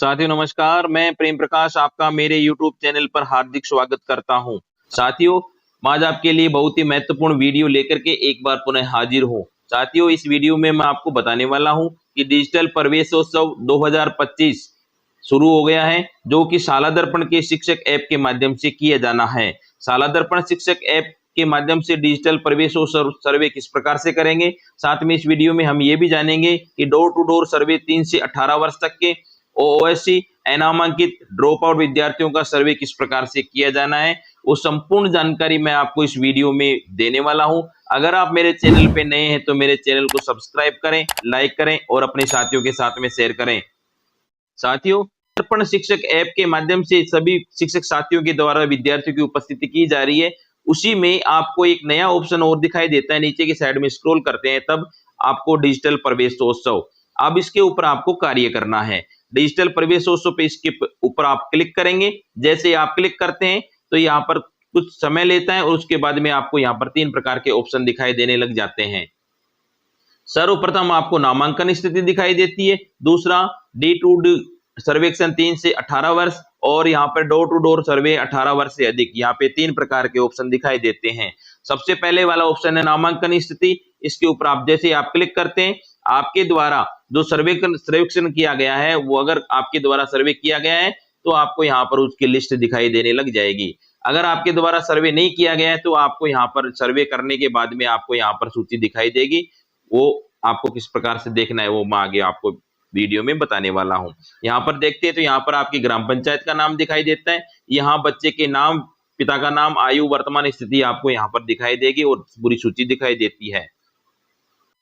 साथियों नमस्कार, मैं प्रेम प्रकाश आपका मेरे YouTube चैनल पर हार्दिक स्वागत करता हूं। साथियों, मैं आज आपके लिए बहुत ही महत्वपूर्ण वीडियो लेकर के एक बार पुनः हाजिर हूं। साथियों, इस वीडियो में मैं आपको बताने वाला हूं कि डिजिटल प्रवेशोत्सव 2025 शुरू हो गया है, जो कि शाला दर्पण के शिक्षक ऐप के माध्यम से किया जाना है। शाला दर्पण शिक्षक ऐप के माध्यम से डिजिटल प्रवेशोत्सव सर्वे किस प्रकार से करेंगे, साथ में इस वीडियो में हम ये भी जानेंगे कि डोर टू डोर सर्वे 3 से 18 वर्ष तक के ओएससी अनामांकित ड्रॉप आउट विद्यार्थियों का सर्वे किस प्रकार से किया जाना है, वो संपूर्ण जानकारी मैं आपको इस वीडियो में देने वाला हूं। अगर आप मेरे चैनल पे नए हैं तो मेरे चैनल को सब्सक्राइब करें, लाइक करें और अपने साथियों के साथ में शेयर करें। साथियों, दर्पण शिक्षक ऐप के माध्यम से सभी शिक्षक साथियों के द्वारा विद्यार्थियों की उपस्थिति की जा रही है। उसी में आपको एक नया ऑप्शन और दिखाई देता है, नीचे की साइड में स्क्रॉल करते हैं तब आपको डिजिटल प्रवेशोत्सव, अब इसके ऊपर आपको कार्य करना है। डिजिटल प्रवेशोत्सव पे इसके ऊपर आप क्लिक करेंगे। जैसे आप क्लिक करते हैं तो यहाँ पर कुछ समय लेता है और उसके बाद में आपको यहाँ पर 3 प्रकार के ऑप्शन दिखाई देने लग जाते हैं। सर्वप्रथम आपको नामांकन स्थिति दिखाई देती है, दूसरा डी टू डी सर्वेक्षण 3 से 18 वर्ष और यहाँ पर डोर टू डोर सर्वे 18 वर्ष से अधिक। यहाँ पे 3 प्रकार के ऑप्शन दिखाई देते हैं। सबसे पहले वाला ऑप्शन है नामांकन स्थिति। इसके ऊपर आप जैसे आप क्लिक करते हैं, आपके द्वारा जो सर्वेक्षण किया गया है, वो अगर आपके द्वारा सर्वे किया गया है तो आपको यहाँ पर उसकी लिस्ट दिखाई देने लग जाएगी। अगर आपके द्वारा सर्वे नहीं किया गया है तो आपको यहाँ पर सर्वे करने के बाद में आपको यहाँ पर सूची दिखाई देगी। वो आपको किस प्रकार से देखना है वो मैं आगे आपको वीडियो में बताने वाला हूं। यहाँ पर देखते हैं तो यहाँ पर आपकी ग्राम पंचायत का नाम दिखाई देता है, यहाँ बच्चे के नाम, पिता का नाम, आयु, वर्तमान स्थिति आपको यहाँ पर दिखाई देगी और पूरी सूची दिखाई देती है।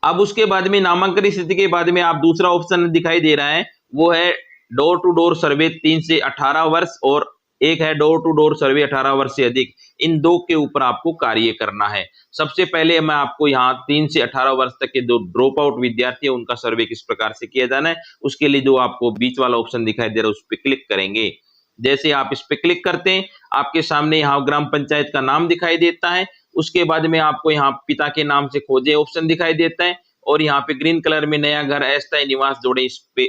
अब उसके बाद में नामांकन स्थिति के बाद में आप दूसरा ऑप्शन दिखाई दे रहा है, वो है डोर टू डोर सर्वे 3 से 18 वर्ष और एक है डोर टू डोर सर्वे 18 वर्ष से अधिक। इन दो के ऊपर आपको कार्य करना है। सबसे पहले मैं आपको यहाँ 3 से 18 वर्ष तक के जो ड्रॉप आउट विद्यार्थी है उनका सर्वे किस प्रकार से किया जाना है, उसके लिए जो आपको बीच वाला ऑप्शन दिखाई दे रहा है उस पर क्लिक करेंगे। जैसे आप इस पे क्लिक करते हैं, आपके सामने यहाँ ग्राम पंचायत का नाम दिखाई देता है। उसके बाद में आपको यहाँ पिता के नाम से खोजे ऑप्शन दिखाई देता है और यहाँ पे ग्रीन कलर में नया घर अस्थायी निवास जोड़े, इस पे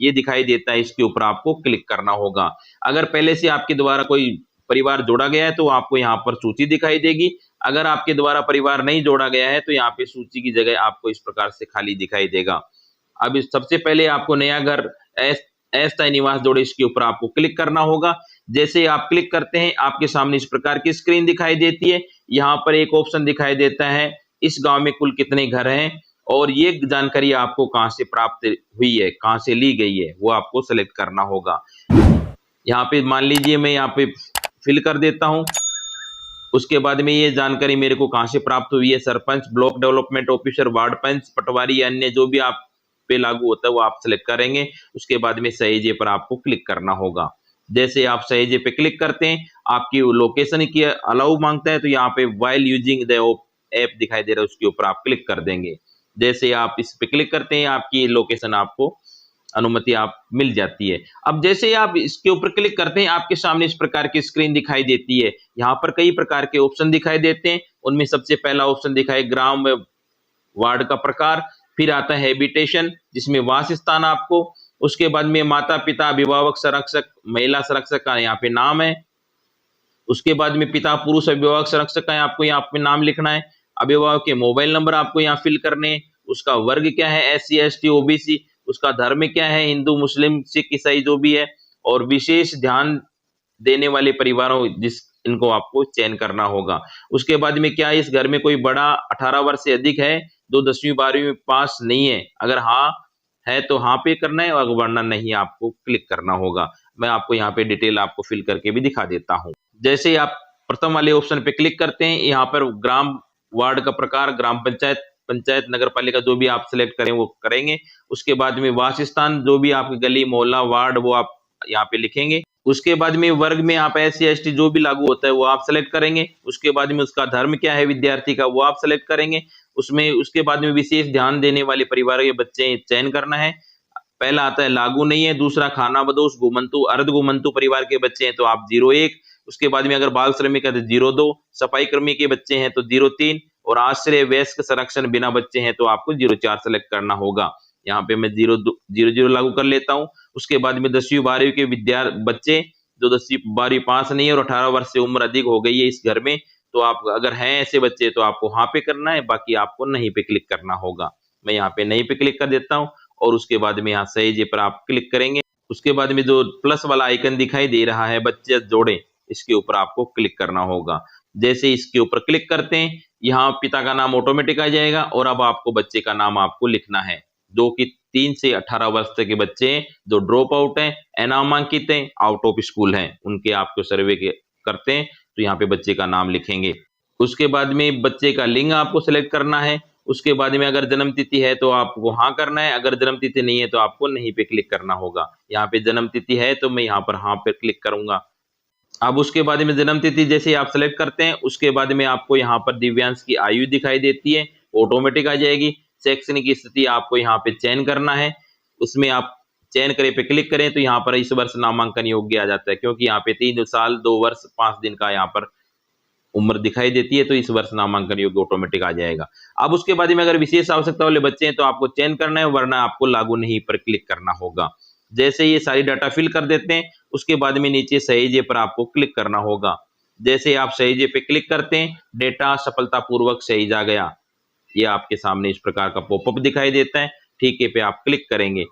ये दिखाई देता है। इसके ऊपर आपको क्लिक करना होगा। अगर पहले से आपके द्वारा कोई परिवार जोड़ा गया है तो आपको यहाँ पर सूची दिखाई देगी। अगर आपके द्वारा परिवार नहीं जोड़ा गया है तो यहाँ पे सूची की जगह आपको इस प्रकार से खाली दिखाई देगा। अब सबसे पहले आपको नया घर अस्थायी निवास जोड़े, इसके ऊपर आपको क्लिक करना होगा। जैसे आप क्लिक करते हैं, आपके सामने इस प्रकार की स्क्रीन दिखाई देती है। यहाँ पर एक ऑप्शन दिखाई देता है, इस गांव में कुल कितने घर हैं, और ये जानकारी आपको कहां से प्राप्त हुई है, कहां से ली गई है, वो आपको सेलेक्ट करना होगा। यहाँ पे मान लीजिए मैं यहाँ पे फिल कर देता हूं। उसके बाद में ये जानकारी मेरे को कहां से प्राप्त हुई है, sarpanch, block development officer, ward panch, patwari, अन्य जो भी आप पे लागू होता है वो आप सेलेक्ट करेंगे। उसके बाद में सहेजे पर आपको क्लिक करना होगा। जैसे आप सहेजे पे क्लिक करते हैं, आपकी लोकेशन की अलाउ मांगता है तो यहाँ पे वाइल यूजिंग द ऐप दिखाई दे रहा है, उसके ऊपर आप क्लिक कर देंगे। जैसे आप इस पे क्लिक करते हैं, आपकी लोकेशन आपको अनुमति आप मिल जाती है। अब जैसे आप इसके ऊपर क्लिक करते हैं, आपके सामने इस प्रकार की स्क्रीन दिखाई देती है। यहाँ पर कई प्रकार के ऑप्शन दिखाई देते हैं। उनमें सबसे पहला ऑप्शन दिखाई ग्राम वार्ड का प्रकार, फिर आता है हैबिटेशन जिसमें वास स्थान आपको, उसके बाद में माता पिता, अभिभावक, संरक्षक, महिला संरक्षक का यहाँ पे नाम है। उसके बाद में पिता पुरुष अभिभावक संरक्षक का आपको यहाँ पे नाम लिखना है। अभिभावक के मोबाइल नंबर आपको यहाँ फिल करने हैं। उसका वर्ग क्या है, SC ST OBC, उसका धर्म क्या है, हिंदू मुस्लिम सिख ईसाई जो भी है, और विशेष ध्यान देने वाले परिवारों जिस इनको आपको चयन करना होगा। उसके बाद में क्या इस घर में कोई बड़ा 18 वर्ष से अधिक है जो 10वीं 12वीं में पास नहीं है, अगर हाँ है तो हाँ पे करना है और वरना नहीं आपको क्लिक करना होगा। मैं आपको यहाँ पे डिटेल आपको फिल करके भी दिखा देता हूँ। जैसे आप प्रथम वाले ऑप्शन पे क्लिक करते हैं, यहाँ पर ग्राम वार्ड का प्रकार, ग्राम पंचायत, पंचायत, नगर पालिका जो भी आप सिलेक्ट करें वो करेंगे। उसके बाद में वास स्थान, जो भी आपकी गली, मोहल्ला, वार्ड, वो आप यहाँ पे लिखेंगे। उसके बाद में वर्ग में आप SC ST जो भी लागू होता है वो आप सेलेक्ट करेंगे। उसके बाद में उसका धर्म क्या है विद्यार्थी का वो आप सेलेक्ट करेंगे। उसमें उसके बाद में विशेष ध्यान देने वाले परिवार के बच्चे चयन करना है। पहला आता है लागू नहीं है, दूसरा खानाबदोश, घुमंतु, अर्ध घुमंतु परिवार के बच्चे हैं तो आप 01। उसके बाद में अगर बाल श्रमिक है तो 02, सफाई कर्मी के बच्चे हैं तो 03, और आश्रय वयस्क संरक्षण बिना बच्चे हैं तो आपको 04 सेलेक्ट करना होगा। यहाँ पे मैं 0 लागू कर लेता हूँ। उसके बाद में 10वीं 12वीं के बच्चे जो 10वीं 12वीं पास नहीं है और 18 वर्ष से उम्र अधिक हो गई है इस घर में, तो आप अगर हैं ऐसे बच्चे तो आपको हाँ पे करना है, बाकी आपको नहीं पे क्लिक करना होगा। मैं यहाँ पे नहीं पे क्लिक कर देता हूँ और उसके बाद में यहाँ सही पर आप क्लिक करेंगे। उसके बाद में जो प्लस वाला आइकन दिखाई दे रहा है बच्चे जोड़े, इसके ऊपर आपको क्लिक करना होगा। जैसे इसके ऊपर क्लिक करते हैं, यहाँ पिता का नाम ऑटोमेटिक आ जाएगा और अब आपको बच्चे का नाम आपको लिखना है। जो कि 3 से 18 वर्ष तक के बच्चे हैं, जो ड्रॉप आउट हैं, अनामांकित हैं, आउट ऑफ स्कूल हैं, उनके आपको सर्वे करते हैं तो यहाँ पे बच्चे का नाम लिखेंगे। उसके बाद में बच्चे का लिंग आपको सिलेक्ट करना है। उसके बाद में अगर जन्म तिथि है तो आपको हाँ करना है, अगर जन्म तिथि नहीं है तो आपको नहीं पे क्लिक करना होगा। यहाँ पे जन्म तिथि है तो मैं यहाँ पर हाँ पे क्लिक करूंगा। अब उसके बाद में जन्म तिथि जैसे आप सेलेक्ट करते हैं, उसके बाद में आपको यहाँ पर दिव्यांश की आयु दिखाई देती है, ऑटोमेटिक आ जाएगी। शैक्षणिक स्थिति आपको यहाँ पे चयन करना है, उसमें आप चयन करें पे क्लिक करें तो यहाँ पर इस वर्ष नामांकन योग्य आ जाता है, क्योंकि यहाँ पे 3 साल 2 वर्ष 5 दिन का यहाँ पर उम्र दिखाई देती है, तो इस वर्ष नामांकन योग्य ऑटोमेटिक आ जाएगा। अब उसके बाद में अगर विशेष आवश्यकता वाले बच्चे हैं तो आपको चयन करना है, वरना आपको लागू नहीं पर क्लिक करना होगा। जैसे ये सारी डाटा फिल कर देते हैं, उसके बाद में नीचे सहेजे पर आपको क्लिक करना होगा। जैसे आप सहेजे पे क्लिक करते हैं, डेटा सफलतापूर्वक सहेजा गया, ये आपके सामने इस प्रकार का पॉपअप दिखाई देता है। ठीक है पे आप क्लिक करेंगे।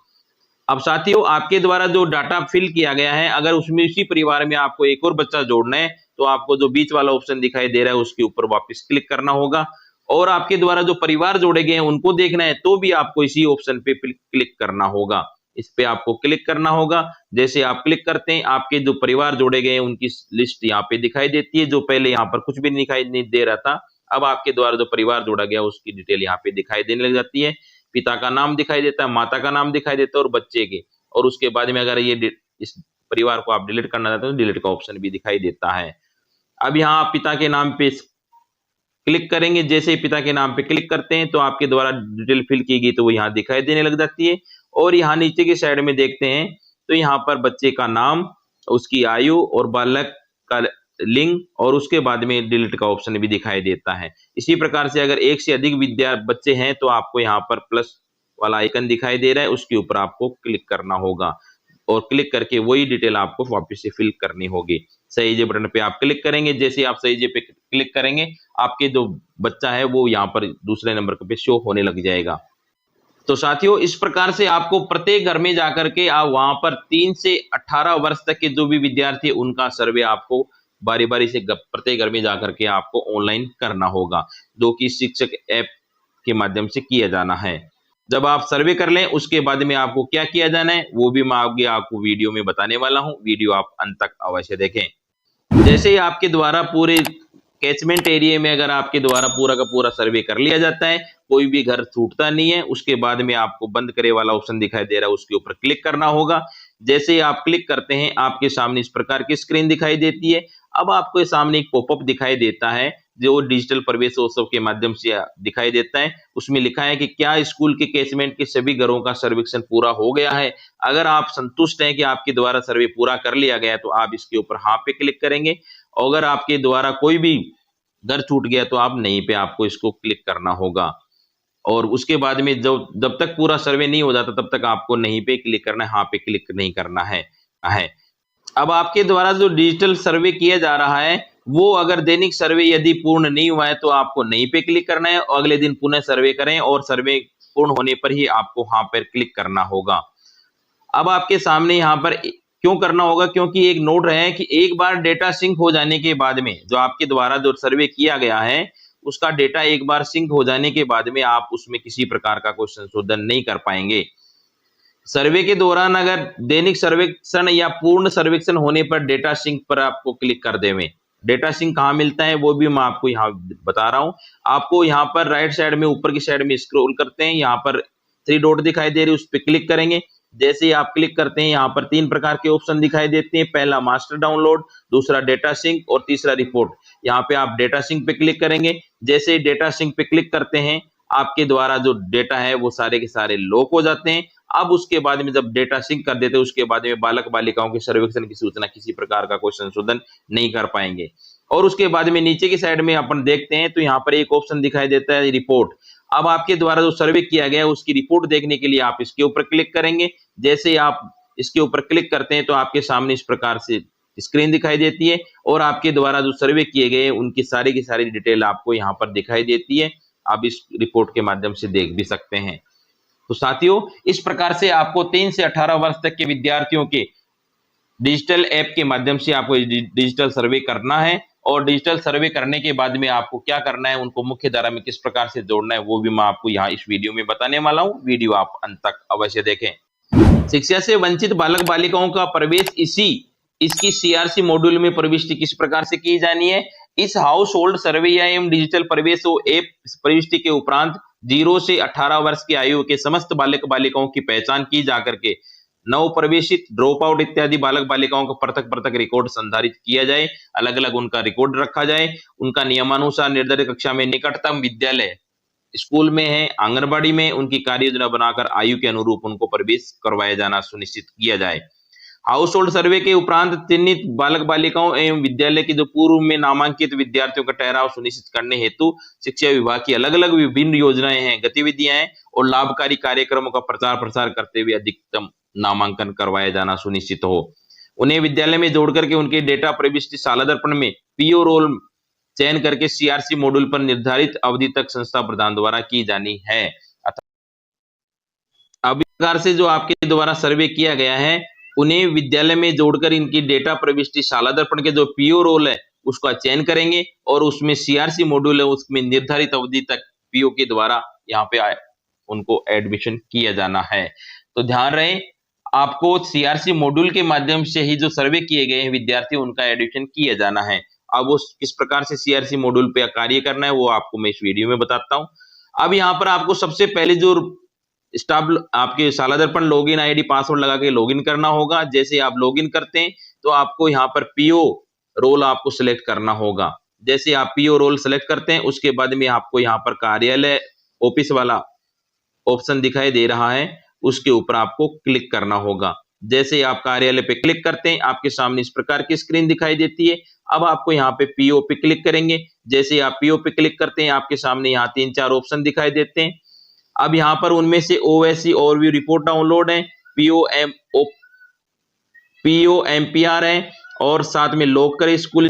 अब साथियों, आपके द्वारा जो डाटा फिल किया गया है, अगर उसमें उसी परिवार में आपको एक और बच्चा जोड़ना है तो आपको जो बीच वाला ऑप्शन दिखाई दे रहा है उसके ऊपर वापस क्लिक करना होगा। और आपके द्वारा जो परिवार जोड़े गए हैं उनको देखना है तो भी आपको इसी ऑप्शन पे क्लिक करना होगा। इस पे आपको क्लिक करना होगा। जैसे आप क्लिक करते हैं, आपके जो परिवार जोड़े गए हैं उनकी लिस्ट यहाँ पे दिखाई देती है। जो पहले यहाँ पर कुछ भी दिखाई नहीं दे रहा था, अब आपके द्वारा जो परिवार जोड़ा गया उसकी डिटेल यहाँ पे दिखाई देने लग जाती है। पिता का नाम दिखाई देता है, माता का नाम दिखाई देता है और बच्चे के। और उसके बाद में अगर ये इस परिवार को आप डिलीट करना चाहते हो तो डिलीट का ऑप्शन भी दिखाई देता है। अब यहाँ आप पिता के नाम पे क्लिक करेंगे। जैसे ही पिता के नाम पे क्लिक करते हैं तो आपके द्वारा डिटेल फिल की गई तो वो यहाँ दिखाई देने लग जाती है। और यहाँ नीचे की साइड में देखते हैं तो यहाँ पर बच्चे का नाम, उसकी आयु और बालक का लिंग और उसके बाद में डिलीट का ऑप्शन भी दिखाई देता है। इसी प्रकार से अगर एक से अधिक बच्चे हैं तो आपको यहाँ पर प्लस वाला आइकन दिखाई दे रहा है, उसके ऊपर आपको क्लिक करना होगा और क्लिक करके वही डिटेल आपको वापस से फिल करनी होगी। सही जे बटन पे आप क्लिक करेंगे। जैसे आप सही जे पे क्लिक करेंगे, आपके जो बच्चा है वो यहाँ पर दूसरे नंबर पे शो होने लग जाएगा। तो साथियों, इस प्रकार से आपको प्रत्येक घर में जाकर के आप वहां पर 3 से 18 वर्ष तक के जो भी विद्यार्थी उनका सर्वे आपको बारी बारी से प्रत्येक घर में जाकर के आपको ऑनलाइन करना होगा, जो कि शिक्षक ऐप के माध्यम से किया जाना है। जब आप सर्वे कर लें उसके बाद में आपको क्या किया जाना है वो भी मैं आगे आपको वीडियो में बताने वाला हूं। वीडियो आप अंत तक अवश्य देखें। जैसे ही आपके द्वारा पूरे कैचमेंट एरिया में अगर आपके द्वारा पूरा का पूरा सर्वे कर लिया जाता है, कोई भी घर छूटता नहीं है, उसके बाद में आपको बंद करे वाला ऑप्शन दिखाई दे रहा है, उसके ऊपर क्लिक करना होगा। जैसे ही आप क्लिक करते हैं, आपके सामने इस प्रकार की स्क्रीन दिखाई देती है। अब आपको सामने एक पॉपअप दिखाई देता है जो डिजिटल प्रवेश उत्सव के माध्यम से दिखाई देता है। उसमें लिखा है कि क्या स्कूल के कैचमेंट के सभी घरों का सर्वेक्षण पूरा हो गया है। अगर आप संतुष्ट हैं कि आपके द्वारा सर्वे पूरा कर लिया गया तो आप इसके ऊपर हाँ पे क्लिक करेंगे। अगर आपके द्वारा कोई भी घर छूट गया तो आप नहीं पे आपको इसको क्लिक करना होगा। और उसके बाद में जब तक पूरा सर्वे नहीं हो जाता तब तक आपको नहीं पे क्लिक करना है, हाँ पे क्लिक नहीं करना है। अब आपके द्वारा जो डिजिटल सर्वे किया जा रहा है वो अगर दैनिक सर्वे यदि पूर्ण नहीं हुआ है तो आपको नहीं पे क्लिक करना है और अगले दिन पुनः सर्वे करें और सर्वे पूर्ण होने पर ही आपको हाँ पर क्लिक करना होगा। अब आपके सामने यहाँ पर क्यों करना होगा, क्योंकि एक नोट रहे कि एक बार डेटा सिंक हो जाने के बाद में जो आपके द्वारा जो सर्वे किया गया है उसका डेटा एक बार सिंक हो जाने के बाद में आप उसमें किसी प्रकार का कोई संशोधन नहीं कर पाएंगे। सर्वे के दौरान अगर दैनिक सर्वेक्षण या पूर्ण सर्वेक्षण होने पर डेटा सिंक पर आपको क्लिक कर देवें। डेटा सिंक कहाँ मिलता है वो भी मैं आपको यहाँ बता रहा हूँ। आपको यहाँ पर राइट साइड में ऊपर की साइड में स्क्रॉल करते हैं, यहाँ पर 3 डॉट दिखाई दे रही है, उस पर क्लिक करेंगे। जैसे ही आप क्लिक करते हैं यहाँ पर 3 प्रकार के ऑप्शन दिखाई देते हैं। पहला मास्टर डाउनलोड, दूसरा डेटा सिंक और तीसरा रिपोर्ट। यहाँ पे आप डेटा सिंक पे क्लिक करेंगे। जैसे ही डेटा सिंक पे क्लिक करते हैं आपके द्वारा जो डेटा है वो सारे के सारे लॉक हो जाते हैं। अब उसके बाद में जब डेटा सिंक कर देते हैं उसके बाद में बालक बालिकाओं के सर्वेक्षण की सूचना किसी प्रकार का कोई संशोधन नहीं कर पाएंगे। और उसके बाद में नीचे की साइड में अपन देखते हैं तो यहाँ पर एक ऑप्शन दिखाई देता है रिपोर्ट। अब आपके द्वारा जो सर्वे किया गया है उसकी रिपोर्ट देखने के लिए आप इसके ऊपर क्लिक करेंगे। जैसे आप इसके ऊपर क्लिक करते हैं तो आपके सामने इस प्रकार से स्क्रीन दिखाई देती है और आपके द्वारा जो सर्वे किए गए उनकी सारी की सारी डिटेल आपको यहाँ पर दिखाई देती है। आप इस रिपोर्ट के माध्यम से देख भी सकते हैं। तो साथियों, इस प्रकार से आपको 3 से 18 वर्ष तक के विद्यार्थियों के डिजिटल ऐप के माध्यम से आपको डिजिटल सर्वे करना है और डिजिटल सर्वे करने के बाद में आपको क्या करना है, उनको मुख्य धारा में किस प्रकार से जोड़ना है, वो भी मैं आपको यहाँ इस वीडियो में बताने वाला हूँ। वीडियो आप अंत तक अवश्य देखें। शिक्षा से वंचित बालक बालिकाओं का प्रवेश इसकी सीआरसी मॉड्यूल में प्रविष्टि किस प्रकार से की जानी है। इस हाउस होल्ड सर्वे एवं डिजिटल प्रवेश ऐप प्रविष्टि के उपरांत 0 से 18 वर्ष की आयु के समस्त बालक बालिकाओं की पहचान की जाकर के नव प्रवेशित, ड्रॉप आउट इत्यादि बालक बालिकाओं का पृथक पृथक रिकॉर्ड संधारित किया जाए, अलग अलग उनका रिकॉर्ड रखा जाए। उनका नियमानुसार निर्धारित कक्षा में निकटतम विद्यालय स्कूल में है, आंगनबाड़ी में उनकी कार्य योजना बनाकर आयु के अनुरूप उनको प्रवेश करवाया जाना सुनिश्चित किया जाए। हाउस होल्ड सर्वे के उपरांत चिन्हित बालक बालिकाओं एवं विद्यालय के जो पूर्व में नामांकित विद्यार्थियों का ठहराव सुनिश्चित करने हेतु शिक्षा विभाग की अलग अलग विभिन्न योजनाएं हैं, गतिविधियां हैं और लाभकारी कार्यक्रमों का प्रचार प्रसार करते हुए अधिकतम नामांकन करवाया जाना सुनिश्चित हो। उन्हें विद्यालय में जोड़ करके उनके डेटा प्रविष्टि सालादर्पण में पीओ रोल चयन करके सीआरसी मॉड्यूल पर निर्धारित अवधि तक संस्था प्रधान द्वारा की जानी है। अब इस प्रकार से जो आपके द्वारा सर्वे किया गया है उन्हें विद्यालय में जोड़कर इनकी डेटा प्रविष्टि सालादर्पण के जो पीओ रोल है उसका चयन करेंगे और उसमें सीआरसी मॉड्यूल है उसमें निर्धारित अवधि तक पीओ के द्वारा यहाँ पे उनको एडमिशन किया जाना है। तो ध्यान रहे, आपको सीआरसी मॉड्यूल के माध्यम से ही जो सर्वे किए गए हैं विद्यार्थी उनका एडमिशन किया जाना है। अब वो किस प्रकार से सीआरसी मॉड्यूल पे कार्य करना है वो आपको मैं इस वीडियो में बताता हूँ। अब यहाँ पर आपको सबसे पहले जो स्टाफ आपके सालादर्पण लॉगिन आईडी पासवर्ड लगा के लॉगिन करना होगा। जैसे आप लॉगिन करते हैं तो आपको यहाँ पर पीओ रोल आपको सिलेक्ट करना होगा। जैसे आप पीओ रोल सिलेक्ट करते हैं उसके बाद में आपको यहाँ पर कार्यालय ऑफिस वाला ऑप्शन दिखाई दे रहा है, उसके ऊपर आपको क्लिक करना होगा। जैसे आप कार्यालय पे क्लिक करते हैं आपके सामने इस प्रकार की स्क्रीन दिखाई देती है। अब आपको यहाँ पे पीओ पे क्लिक करेंगे। जैसे आप पीओ पे क्लिक करते हैं आपके सामने यहाँ 3-4 ऑप्शन दिखाई देते हैं। अब यहाँ पर उनमें से ओएससी ओवरव्यू रिपोर्ट डाउनलोड है, पीओएमपीआर है और साथ में लॉक करें स्कूल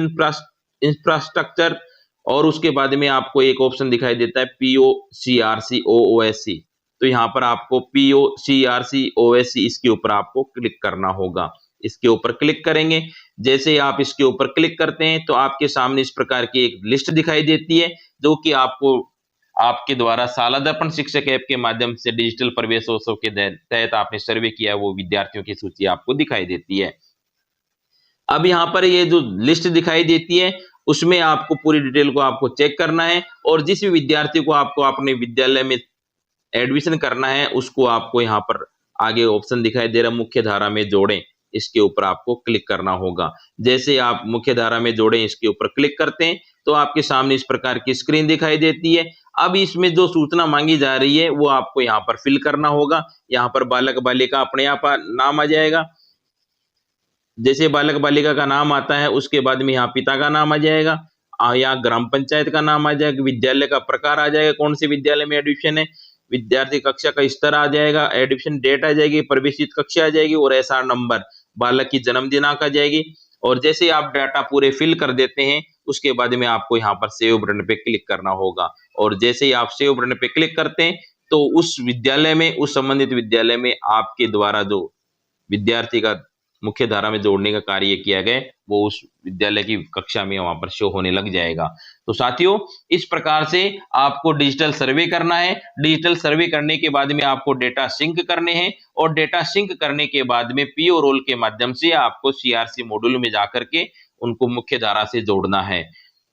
इंफ्रास्ट्रक्चर और उसके बाद में आपको एक ऑप्शन दिखाई देता है पीओसीआरसी ओओएससी। तो यहाँ पर आपको पीओसीआरसी ओएससी इसके ऊपर आपको क्लिक करना होगा। इसके ऊपर क्लिक करेंगे। जैसे आप इसके ऊपर क्लिक करते हैं तो आपके सामने इस प्रकार की एक लिस्ट दिखाई देती है जो कि आपको आपके द्वारा सालादर्पण शिक्षक ऐप के माध्यम से डिजिटल प्रवेशोत्सव के तहत आपने सर्वे किया वो विद्यार्थियों की सूची आपको दिखाई देती है। अब यहाँ पर ये जो लिस्ट दिखाई देती है उसमें आपको पूरी डिटेल को आपको चेक करना है और जिस भी विद्यार्थी को आपको अपने विद्यालय में एडमिशन करना है उसको आपको यहाँ पर आगे ऑप्शन दिखाई दे रहा है मुख्य धारा में जोड़ें, इसके ऊपर आपको क्लिक करना होगा। जैसे आप मुख्य धारा में जोड़ें इसके ऊपर क्लिक करते हैं तो आपके सामने इस प्रकार की स्क्रीन दिखाई देती है। अब इसमें जो सूचना मांगी जा रही है वो आपको यहाँ पर फिल करना होगा। यहाँ पर बालक बालिका अपने आप नाम आ जाएगा। जैसे बालक बालिका का नाम आता है उसके बाद में यहाँ पिता का नाम आ जाएगा, यहाँ ग्राम पंचायत का नाम आ जाएगा, विद्यालय का प्रकार आ जाएगा, कौन से विद्यालय में एडमिशन है, विद्यार्थी कक्षा का स्तर आ जाएगा, एडमिशन डेट आ जाएगी, प्रवेशित कक्षा आ जाएगी और एसआर नंबर, बालक की जन्म दिनांक आ जाएगी। और जैसे आप डाटा पूरे फिल कर देते हैं उसके बाद में आपको यहाँ पर सेव बटन पे क्लिक करना होगा और जैसे ही आप सेव बटन पे क्लिक करते हैं तो उस विद्यालय में, उस संबंधित विद्यालय में आपके द्वारा जो विद्यार्थी का मुख्य धारा में जोड़ने का कार्य किया गया वो उस विद्यालय की कक्षा में वहां पर शो होने लग जाएगा। तो साथियों, इस प्रकार से आपको डिजिटल सर्वे करना है। डिजिटल सर्वे करने के बाद में आपको डेटा सिंक करने हैं और डेटा सिंक करने के बाद में पीओ रोल के माध्यम से आपको सीआरसी मॉड्यूल में जाकर के उनको मुख्य धारा से जोड़ना है।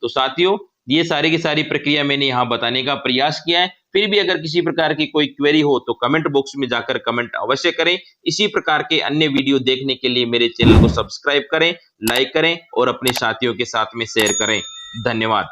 तो साथियों, ये सारी की सारी प्रक्रिया मैंने यहाँ बताने का प्रयास किया है। फिर भी अगर किसी प्रकार की कोई क्वेरी हो तो कमेंट बॉक्स में जाकर कमेंट अवश्य करें। इसी प्रकार के अन्य वीडियो देखने के लिए मेरे चैनल को सब्सक्राइब करें, लाइक करें और अपने साथियों के साथ में शेयर करें। धन्यवाद।